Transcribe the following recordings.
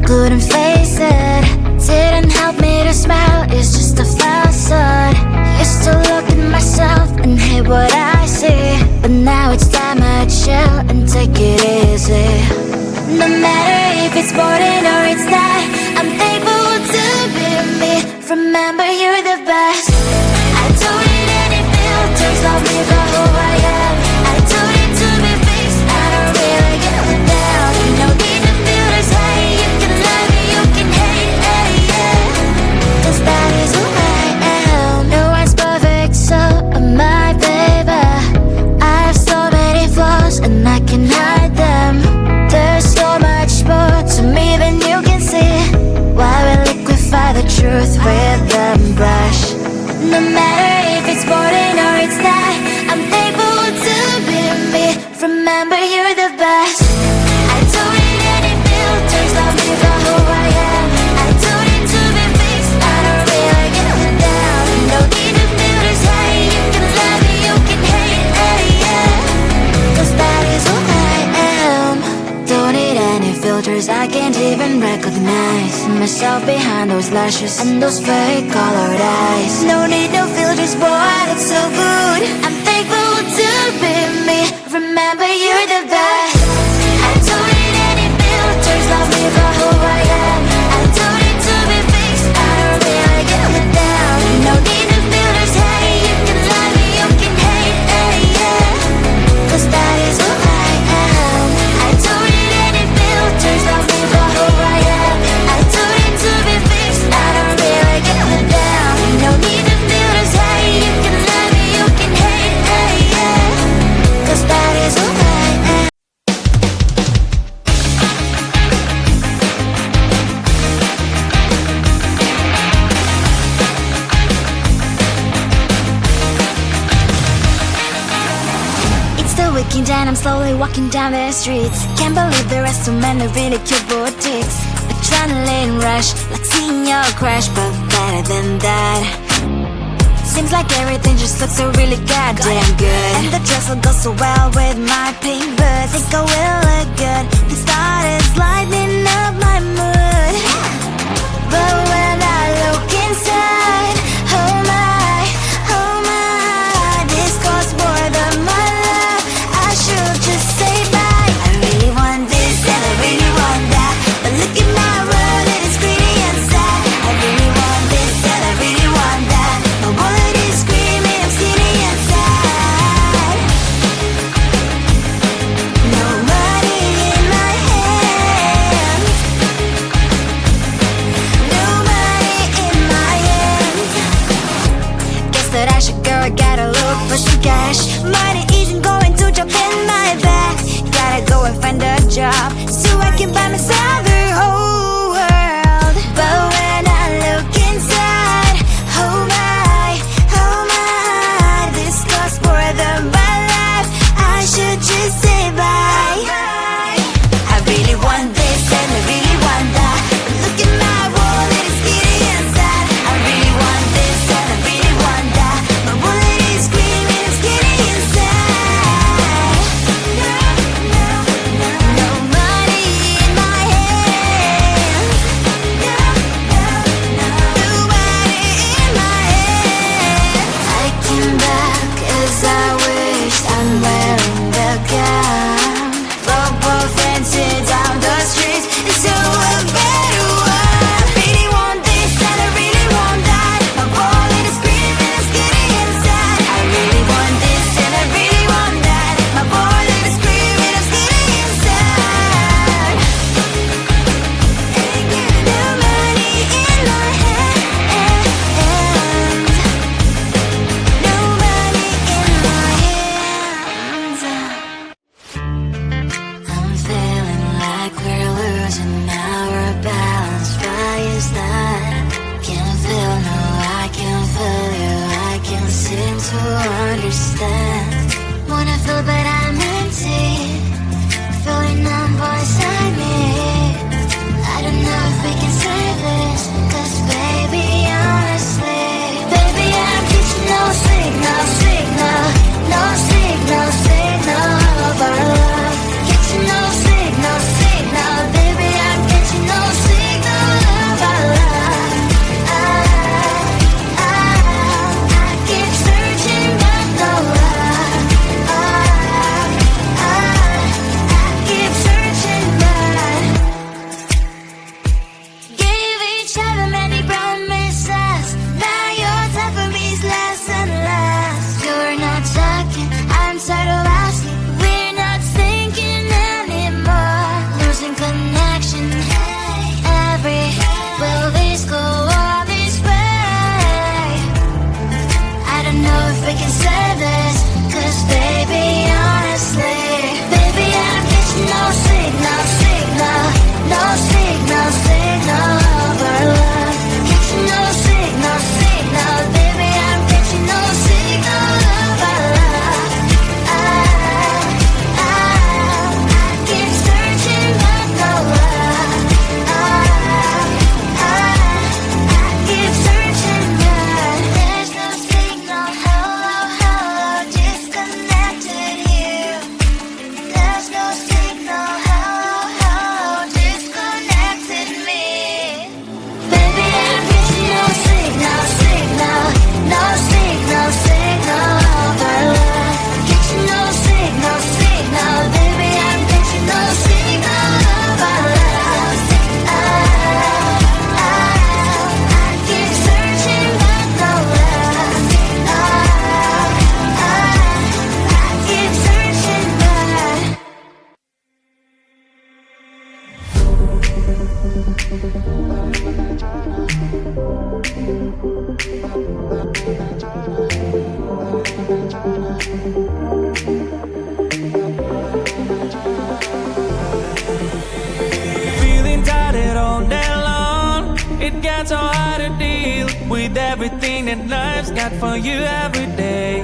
couldn't face it. Didn't help me to smile, it's just a facade. Used to look at myself and hate what I see, but now it's time I chill and take it easy. No matter if it's boring or it's not, I'm thankful to be me. Remember, you're the best. I don't need any filters, love me for who I am. I don't need to be fixed, I don't really give a damn. No need to feel this way, you can love me, you can hate, yeah. Cause that is who I am. No one's perfect, so am I, baby. I have so many flaws and I can hide them. There's so much more to me than you can see. Why we liquefy the truth with the brush? No matter if it's boring or it's not, I'm thankful to be me. Remember, you're the best. I don't need any filters, love me for who I am. I don't need to be fixed, I don't really give a damn. No need to feel this way, you can love me, you can hate, yeah. Cause that is who I am. Don't need any filters, I can't even recognize myself behind those lashes and those fake colored eyes. No need no filters, boy, it's so good. I'm thankful to be me. Remember, you're the best. I don't need any filters, love me for who I am. I don't need to be fixed, I don't really give a damn. No need to feel this way, you can love me, you can hate, yeah. Cause that is who I am. I don't need any filters, love me for who I am. I don't need to be fixed, I don't really give a damn. No need to feel this way, you can love me, you can hate, yeah. Cause that is who I am. It's the weekend and I'm slowly walking down the streets. Can't believe there are so many really cute boutiques. Adrenaline rush, like seeing your crush, but better than that. Seems like everything just looks so really goddamn good. And the dress will go so well with my pink boots. Think I will look good, it started lighting up my mood. But when I look inside, oh my, this costs more than my love. I should just say bye. I really want this and I really want that, but look at my world, it is pretty and sad. I really want this and I really want that. My wallet is screaming, I'm skinny and sad. No money in my hands, no money in my hands. Guess that I should go, I gotta look for some cash. Money isn't going to jump in my bag. Gotta go and find a job so I can buy myself the whole world. But when I look inside, oh my, this costs more than my life. I should just say bye. I really want this and I really want that, but look at my wallet, it's skinny and sad. I really want this and I really want that. My wallet is screaming, I'm skinny and sad. No money in my hands, no money in my hands. I came back as I wished, I'm wearing the gown. Both fancy down the streets, it's so a better one. I really want this and I really want that. My wallet is screaming, I'm skinny inside. I really want this and I really want that. My wallet is screaming, I'm skinny inside. No money in my hands, no money in my hands. I'm feeling like we're losing our balance. Why is that? Can't feel, no, I can't feel you. I can't seem to understand. Wanna feel but I'm empty, feeling numb inside me. I don't know if we can save this, cause baby, honestly, baby, I'm getting no signal, no signal of our love. Getting no signal, baby, I'm getting no signal. Feeling tired all day long. It gets so hard to deal with everything that life's got for you every day.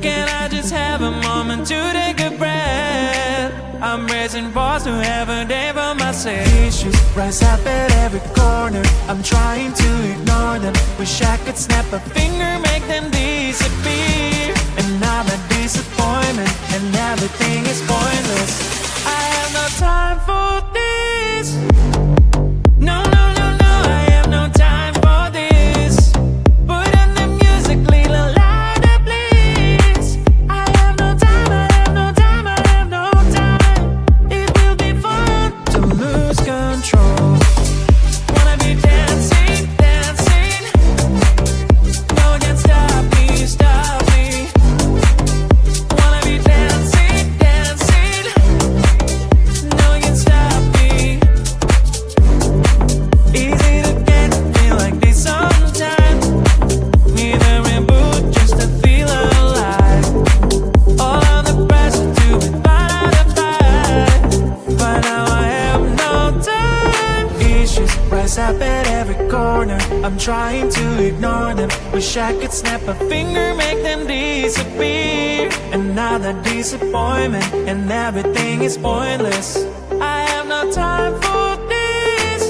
Can I just have a moment to take a breath? I'm raising balls to have a day for myself. Issues rise up at every corner. I'm trying to ignore them. Wish I could snap a finger, make them disappear. Another disappointment, and everything is pointless. I have no time for this. No, no, no, no, I have no time for this. Put on the music, little louder, please. I have no time, I have no time, I have no time. It will be fun to lose control. Wanna be dancing, dancing. No one can stop me, stop me. Wanna be dancing, dancing. No one can stop me. Easy to get, feel like this sometimes. Need a reboot just to feel alive. All of the pressure to be part of the fight. But now I have no time. Issues rise up at every corner. I'm trying to ignore them. Wish I could snap a finger, make them disappear. Another disappointment, and everything is pointless. I have no time for this.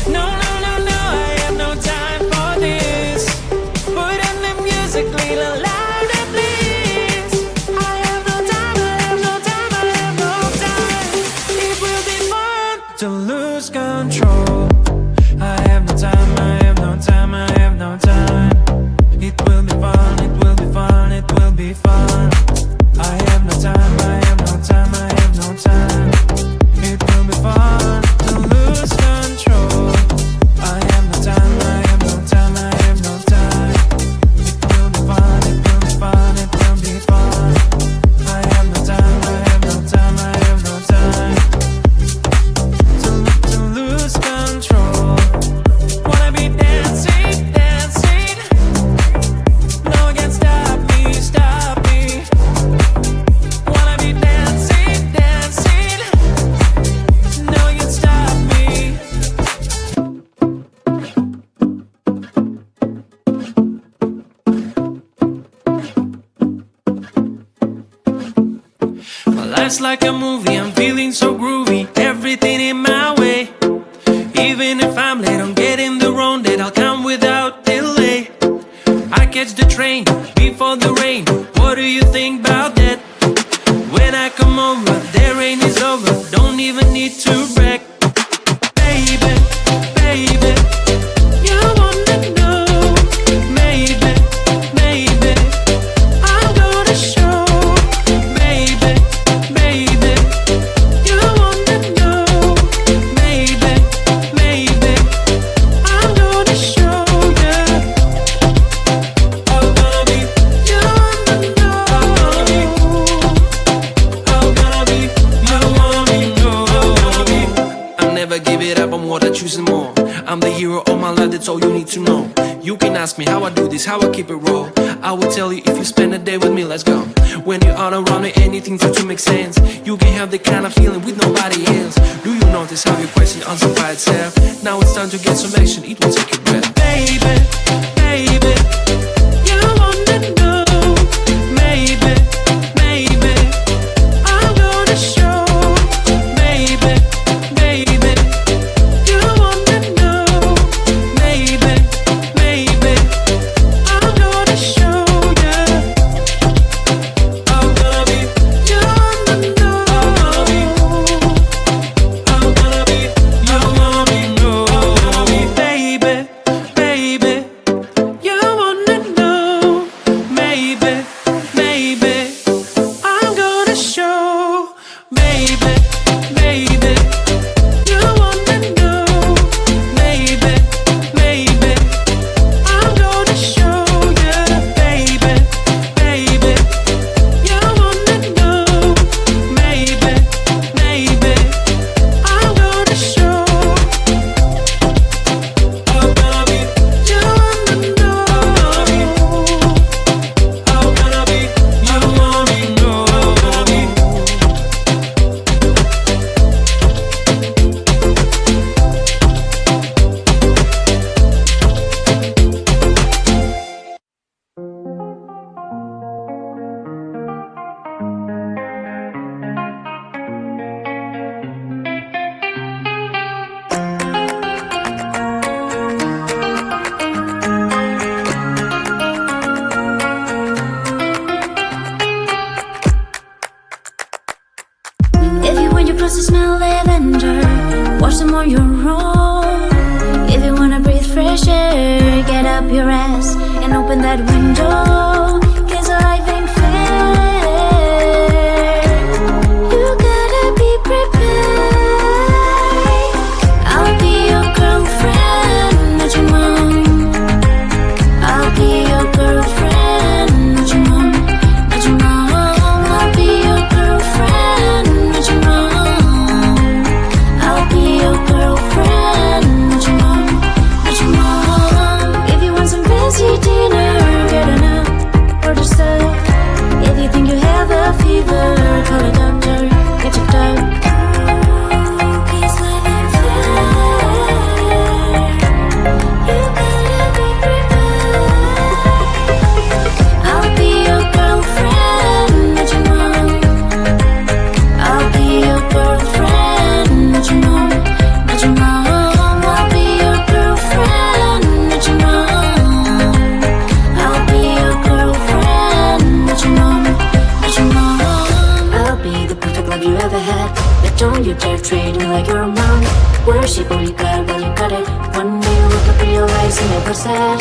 No, no, no, no, I have no time for this. Put on the music, little louder, please. I have no time, I have no time, I have no time. It will be fun to lose control. I have no time, I have no time, I have no time. It will be fun, it will be fun, it will be fun. I have no time, I have no time, I have no time. It will be fun to lose control. I have no time, I have no time, I have no time. It will be fun, it will be fun, it will be fun. I have no time, I have no time, I have no time. To lose control. Wanna be dancing, dancing. No one can stop me, stop me. Wanna be dancing, dancing. No one can stop me. My life's like a movie, I'm feeling so groovy. Everything in my way. Even if I'm late on getting the wrong date, I'll come without delay. I catch the train before the rain. What do you think about that? When I come over, the rain is over. Don't even need to brag. Baby, baby, you wanna know. Maybe, maybe, I'm gonna show. Baby, baby, you wanna know. Maybe, maybe, I'm gonna show you. I'm gonna be, you wanna know. I'm gonna be, you wanna be. I'll never give it up, I'm what I choose more. I'm the hero of my life, that's all you need to know. You can ask me how I do this, how I keep it raw. I will tell you if you spend a day with me, let's go. When you are around me, anything seems to make sense. You can have the kind of feeling with nobody else. Do you notice how your question answers by itself? Now it's time to get some action, it will take your breath. Baby, baby, you wanna know. Maybe, maybe, I'm gonna show. Baby, baby, you wanna know. Maybe, maybe, I'm gonna show you. I'm gonna be, you wanna know. I'm gonna be, you wanna be, baby, baby, you wanna used to smell lavender. Watch them on your own. If you wanna breathe fresh air, get up your ass and open that window. 'Cause life ain't fair. You gotta be prepared. I'll be your girlfriend, not your mom. I'll be your girlfriend, not your mom, not your mom. I'll be your girlfriend, not your mom. I'll be your girlfriend, not your mom, not your mom. If you want some fancy dinner, get enough for the stuff. If you think you have a fever, call a doctor, get checked out. Don't you dare treat me like you're a mom. Worship all you got while you got it. One day you wake up, realize you never said.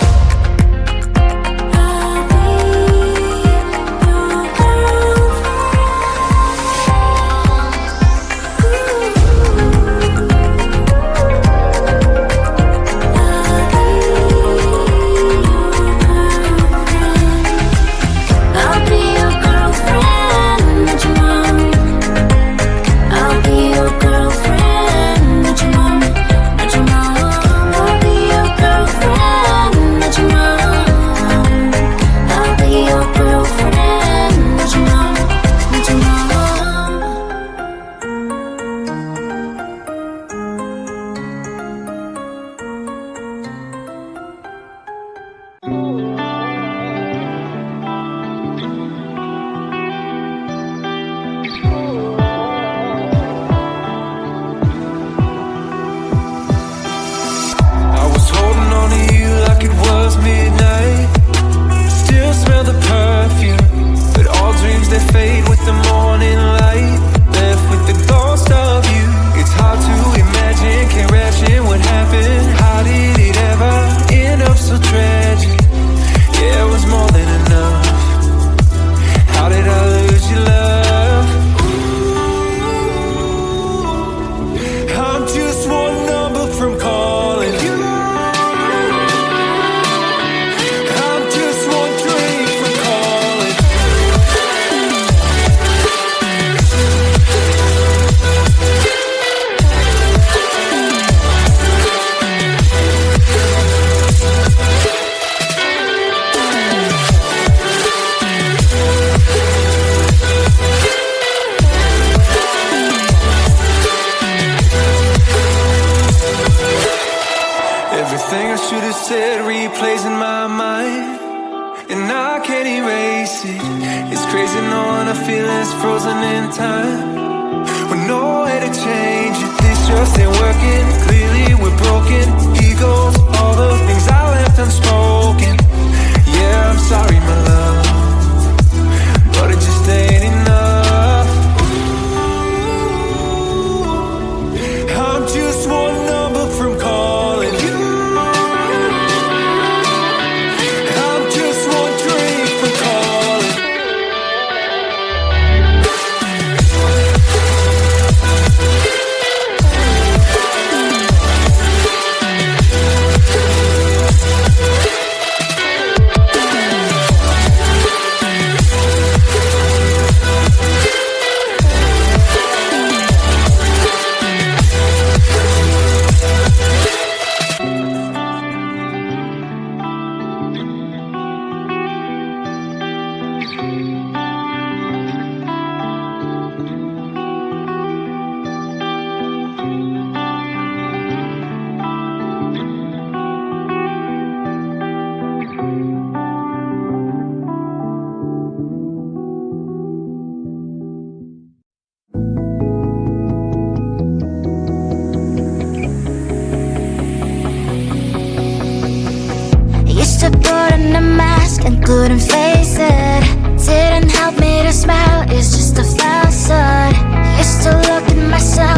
couldn't face it. Didn't help me to smile, it's just a facade. Used to look at myself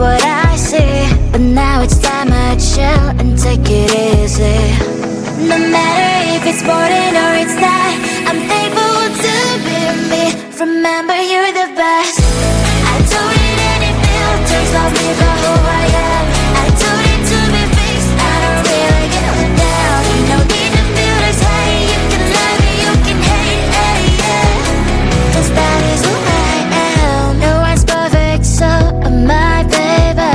what I see. But now it's time I chill and take it easy. No matter if it's morning or it's night, I'm thankful to be me. Remember, you're the best. I don't need any filters, love me for who I am. I don't need to be fixed, I don't really give a damn. No need to filters, hey, you can love me, you can hate, hey, yeah. 'Cause that is who I am. No one's perfect, so am I, baby.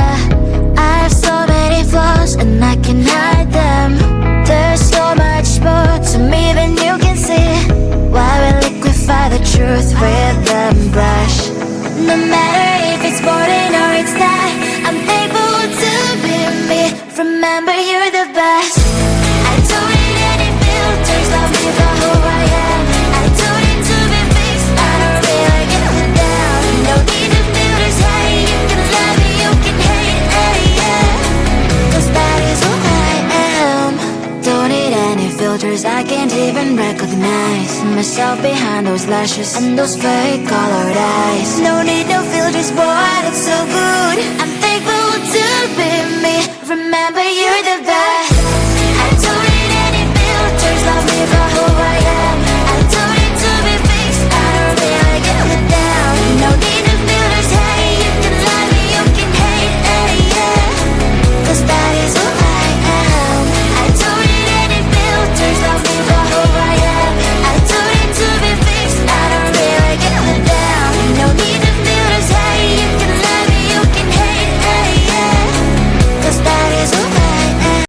I have so many flaws and I can hide them. There's so much more to me than you can see. Why we liquefy the truth with the brush. No matter if it's morning or it's night, I'm thankful to be me. Remember, you're the best. I don't need any filters, love me for who I am. I don't need to be fixed, I don't really give a damn. No need to filters, hey, you can love me, you can hate, hey, yeah. 'Cause that is who I am. Don't need any filters, I can't even recognize myself behind those lashes and those fake colored eyes. No need no filters, boy, I look so good. I'm thankful to be me. Remember, you're the best. I don't need any filters, love me for who I am. I don't need to be fixed, I don't really give a damn. No need no filters, hey, you can love me, you can hate, hey, yeah. 'Cause that is who I am. I don't need any filters, love me for who I am. I don't need to be fixed, I don't really give a damn. No need no filters, hey, you can love me, you can hate, hey, yeah. 'Cause that is who I am.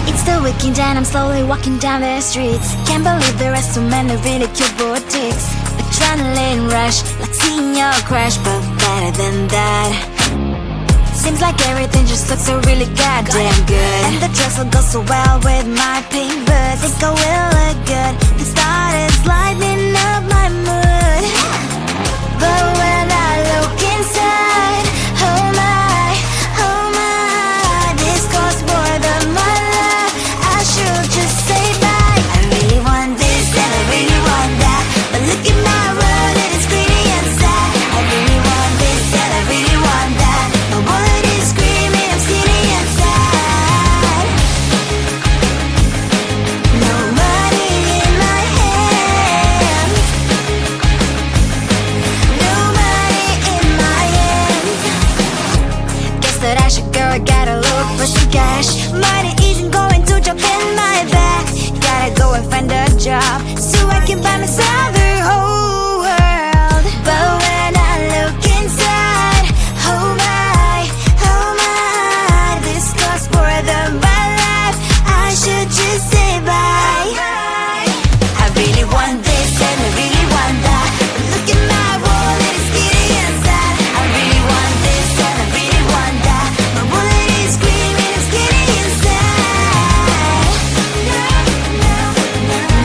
It's the weekend and I'm slowly walking down the streets. Can't believe there are so many really cute boutiques. Adrenaline rush, like seeing your crush, but better than that. Seems like everything just looks so really goddamn good. And the dress will go so well with my pink boots. Think I will look good. It started lightening up my mood. But when I look inside, oh my, this costs more than my life. I should just say bye. I really want this and I really want that, but look at my world, it is pretty inside. I really want this and I really want that. My wallet is screaming, I'm skinny inside. No money in my hands. No money in my hands. Guess that I should go, I gotta look for some cash. Money isn't going to jump in my bag. Gotta go and find a job so I can buy myself the whole world. But when I look inside, oh my, this costs more than my life. I should just say bye. I really want this and I really want that, but look at my wallet, it's skinny inside. I really want this and I really want that. My wallet is screaming, I'm skinny inside.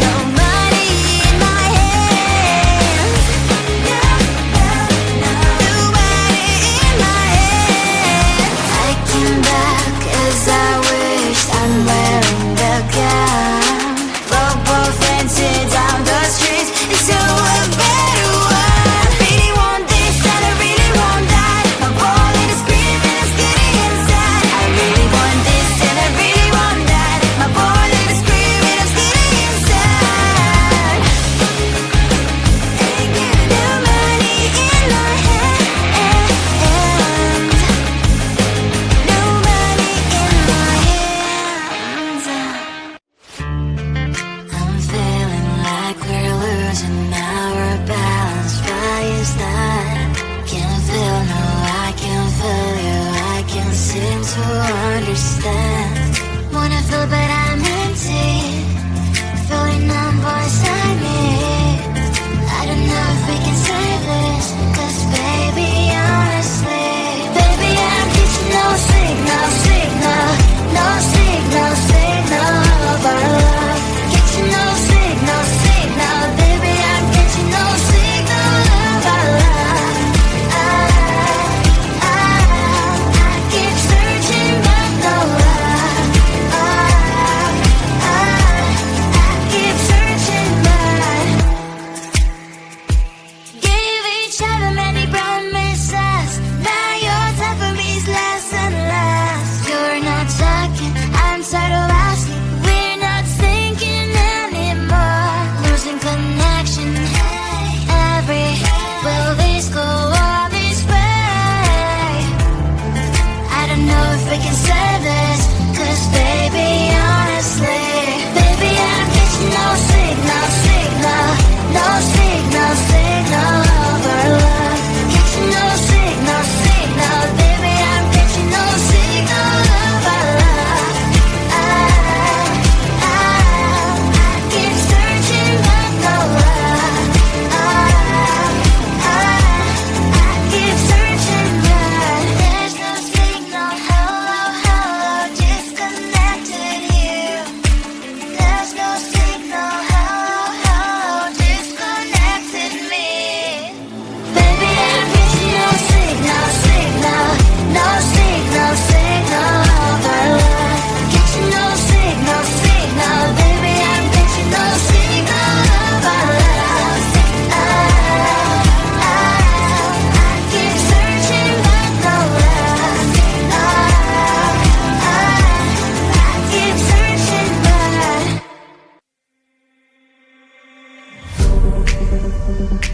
No money in my hands. No money in my hands. I came back as I wished, I'm wearing the gown. Both dancing down the streets, it's so a better one. I really want this and I really want that. My wallet is screaming, I'm skinny inside. I really want this and I really want that. My wallet is screaming, I'm skinny inside. No money in my hands. No money in my hands. I'm feeling like we're losing our balance. Why is that? Can't feel, no, I can't feel you. I can't seem to understand. Wanna feel but I'm empty, feeling numb inside me. I don't know if we can save this, 'cause baby, honestly, baby, I'm getting no signal, no signal of our love. Getting no signal, baby, I'm getting no signal of our love. I keep searching but no luck.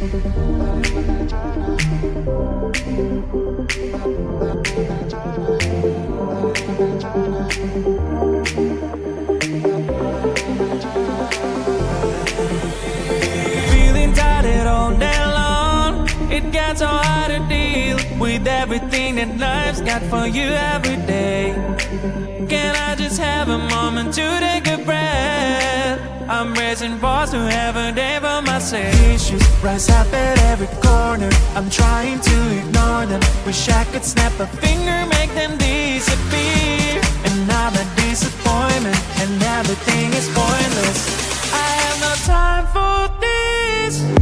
Feeling tired all day long. It gets so hard to deal with everything that life's got for you every day. Can I just have a moment to take a breath? I'm raising balls to have a day for myself. Issues rise up at every corner. I'm trying to ignore them. Wish I could snap a finger, make them disappear. And now the disappointment and everything is pointless. I have no time for this.